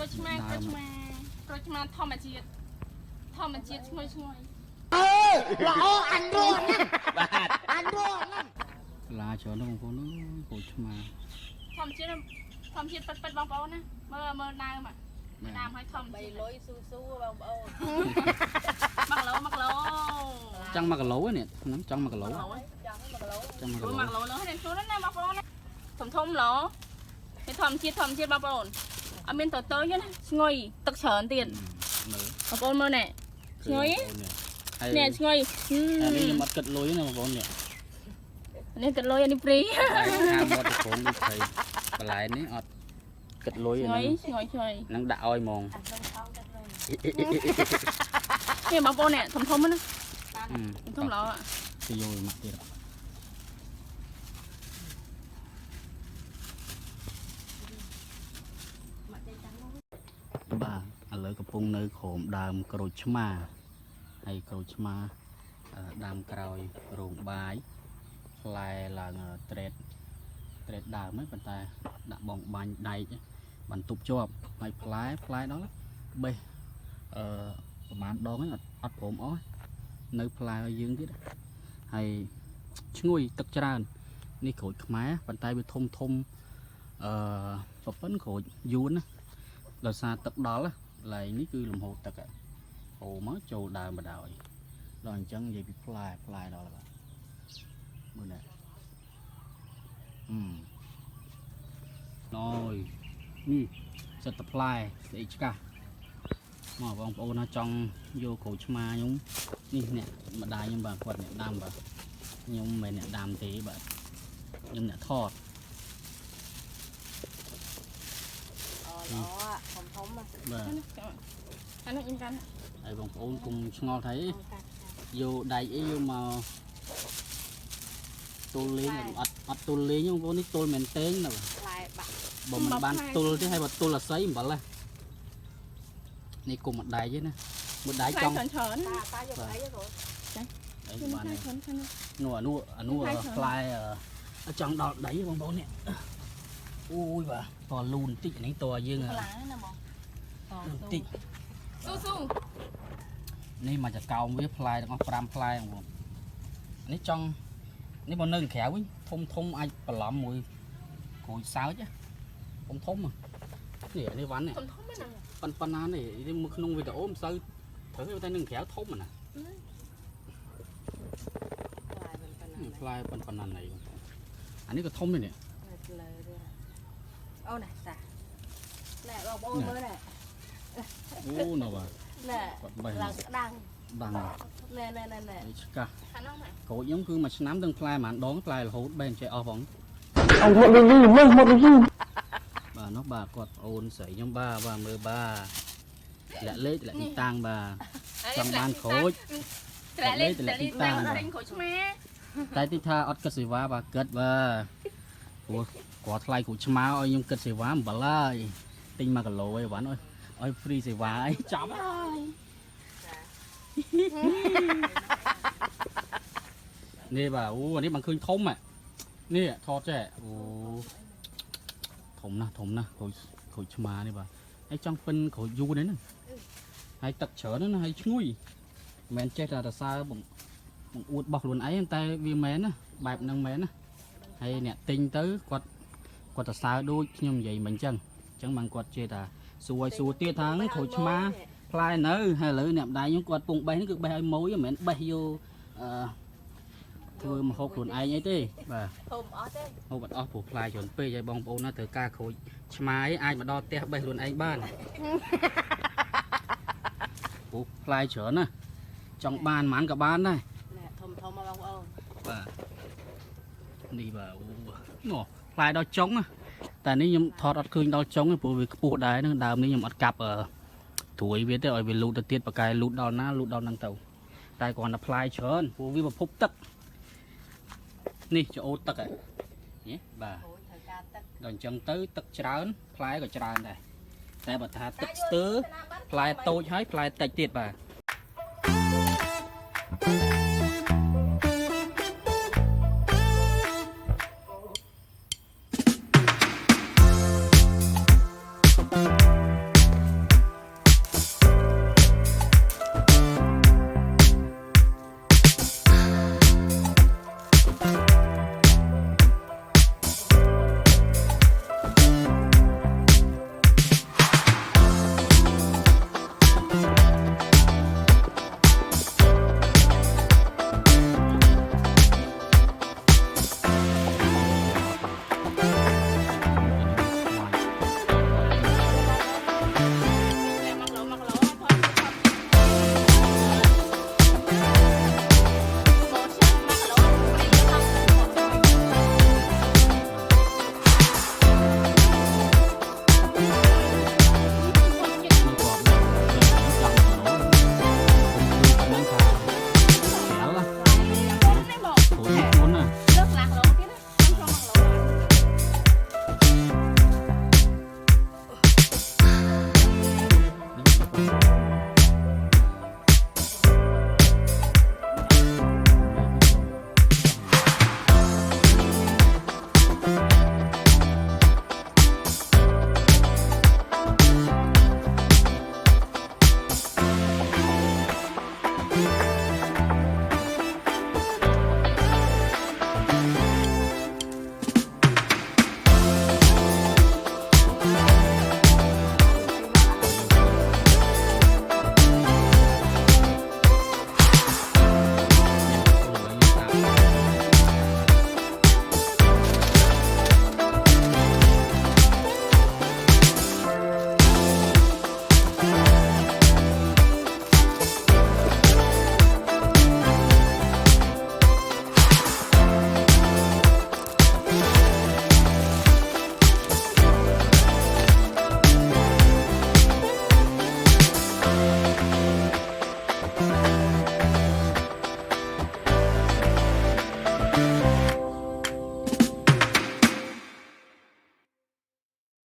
รชมาทอมมาเจียดช่วย ល្អអានរត់ណាបាទអានរត់ណា ឡាច្រើនបងប្អូនពូឆ្មា ทอมเจียดปัดบางปอนนะเมื่อน้ำให้ทอม ใบลอยสู้บางปอน มักโล จังมากะโหลเนี่ยน้ำจังมากะโหล จังมันก็รู้ จังมากะโหล มักโลแล้วให้เด็กชูนั่นนะบางปอนนะทอมเหรอให้ทอมเจียดบางปอนเอาเป็นตัวเยอะนะง่อยตักเฉินตีนบางปอนเมื่อไหร่ง่อยเนี่ยง่อย อันนี้มัดกัดลอยนะបងប្អូននេះ อันนี้กัดลอยอันนี้ปรี ខាងមាត់ត្រង់នេះថៃបន្លែនេះអត់គិតលុយហ្នឹង ง่อย នឹងដាក់ឲ្យហ្មង เนี่ยบางปอนเนี่ยทอมนะทอมเหรอ ទៅយកមកទៀតបាទឥឡូវកំពុងនៅក្រោមដើមក្រូចឆ្មាហើយក្រូចឆ្មាដើមក្រោយរោងបាយផ្លែឡើងត្រេតដើមហ្នឹងប៉ុន្តែដាក់បងបាញ់ដែកបន្ទប់ជាប់ហើយផ្លែដល់បេះប្រហែលដងហ្នឹងអត់ព្រមអស់នៅផ្លែឲ្យយើងទៀតហើយឈ្ងុយទឹកច្រើននេះក្រូចខ្មែរប៉ុន្តែវាធំប្រពន្ធក្រូចយួនណាដោយសារទឹកដល់ឡើយនេះគឺលំហូរទឹកហូរមកចូលដើមបដ ដល់អញ្ចឹងនិយាយពីផ្លែដល់បាទមើលនេះណយនេះសិតតែផ្លែស្អីឆ្កាស់មកបងប្អូនណាចង់យកក្រូចឆ្មាខ្ញុំនេះអ្នកម្ដាយខ្ញុំបាទគាត់អ្នកដាំបាទខ្ញុំមិនមែនអ្នកដាំទេបាទខ្ញុំអ្នកថត อ๋อทอม បាទ อันนั้นอินกัน ហើយបងប្អូនគុំឆ្ងល់ថៃយកដៃអីយកមកទល់លេងអត់ទល់លេងបងប្អូននេះទល់មែនតេងណាបាទ ลายบัก បើមិនបានទល់ទេហើយបើទល់អាស័យអំបិលនេះគុំមួយដៃទេណាមួយដៃចង់ เฉิน ตาอยู่ไหนอยู่ អី คุณ បាន ใช่เฉิน នោះផ្លែចង់ដល់ដៃបងប្អូននេះអូយបាទតលូនតិចនេះតយើង ปลาเนี่ยมอง តិច สู้ នេះមកចកោមវាផ្លែទាំងអស់5ផ្លែបងប្អូននេះចង់នេះបើនៅក្រៅវិញធំអាចបន្លំមួយក្រូចសើចធំនេះវ៉ាន់នេះ ทอมไม่นะ ប៉ុណ្ណានេះមើលក្នុងវីដេអូមិនសូវត្រូវតែនឹងក្រៅធំណា ลายเป็นปลา ផ្លែប៉ុណ្ណានេះអានេះក៏ធំនេះ เลยด้วยเอาไหนจ้ะแหละบอกโอ้เมื่อไหร่ អូណូបាទ แหละ គាត់បេះ หลังดัง បាំង แน่ ឆ្កាស់ ขันน้องไหน ក្រូចខ្ញុំគឺមួយឆ្នាំទាំងផ្លែម្ដងផ្លែរហូតបែរចេះអស់ផង អត់មកវិញមកវិញ បាទនោះបាទគាត់អូនស្រីខ្ញុំបាទមើលបាទលាក់លេខលាក់ទីតាំងបាទចង់បានក្រូច แต่เล่นโคชแม่ តែទីថាអត់គិតសេវាបាទគិតបាទព្រោះគាត់ថ្លៃគ្រូឆ្មាឲ្យខ្ញុំគិតសេវាអំបិលហើយទិញ1គីឡូឯងវ៉ាន់ឲ្យហ្វ្រីសេវាអីចប់ហើយនេះបាទអូអានេះបានឃើញធំនេះថតចេះអូធំណាស់ក្រូចឆ្មានេះបាទហើយចង់ពិនក្រូចយូរនេះហ្នឹងហើយទឹកច្រើនណាស់ហើយឈ្ងុយមិនចេះតែសើបង្អួតបោះខ្លួនឯងតែវាមែនណាបែបហ្នឹងមែនណាហើយអ្នកទិញទៅគាត់ទៅសើដូចខ្ញុំនិយាយមិញអញ្ចឹងបានគាត់ជេរថាសួរទៀតថាក្រូចឆ្មាផ្លែនៅហើយឥឡូវអ្នកម្ដាយខ្ញុំគាត់ពងបេះនេះគឺបេះឲ្យម៉ួយមិនមែនបេះយកធ្វើមកហូបខ្លួនឯងអីទេបាទ ធំអស់ទេ ហូបអត់អស់ព្រោះផ្លែច្រើនពេកហើយបងប្អូនណាត្រូវការក្រូចឆ្មាអាចមកដល់ផ្ទះបេះខ្លួនឯងបានព្រោះផ្លែច្រើនណាចង់បានប៉ុន្មានក៏បានដែរ แหละทอมมาบางปอน បាទនេះបាទអូនោះផ្លែដល់ចុងតែនេះខ្ញុំថតអត់ឃើញដល់ចុងទេព្រោះវាខ្ពស់ដែរហ្នឹងដើមនេះខ្ញុំអត់កាប់ត្រួយវាទេឲ្យវាលូតទៅទៀតប្រកែលូតដល់ណាលូតដល់ហ្នឹងទៅតែគ្រាន់តែផ្លែច្រើនព្រោះវាប្រភពទឹកនេះចោតទឹកនេះបាទ โอ้ยเธอการตัก ដល់អញ្ចឹងទៅទឹកច្រើនផ្លែក៏ច្រើនដែរតែបើថាទឹកស្ទើរផ្លែតូចហើយផ្លែតិចទៀតបាទ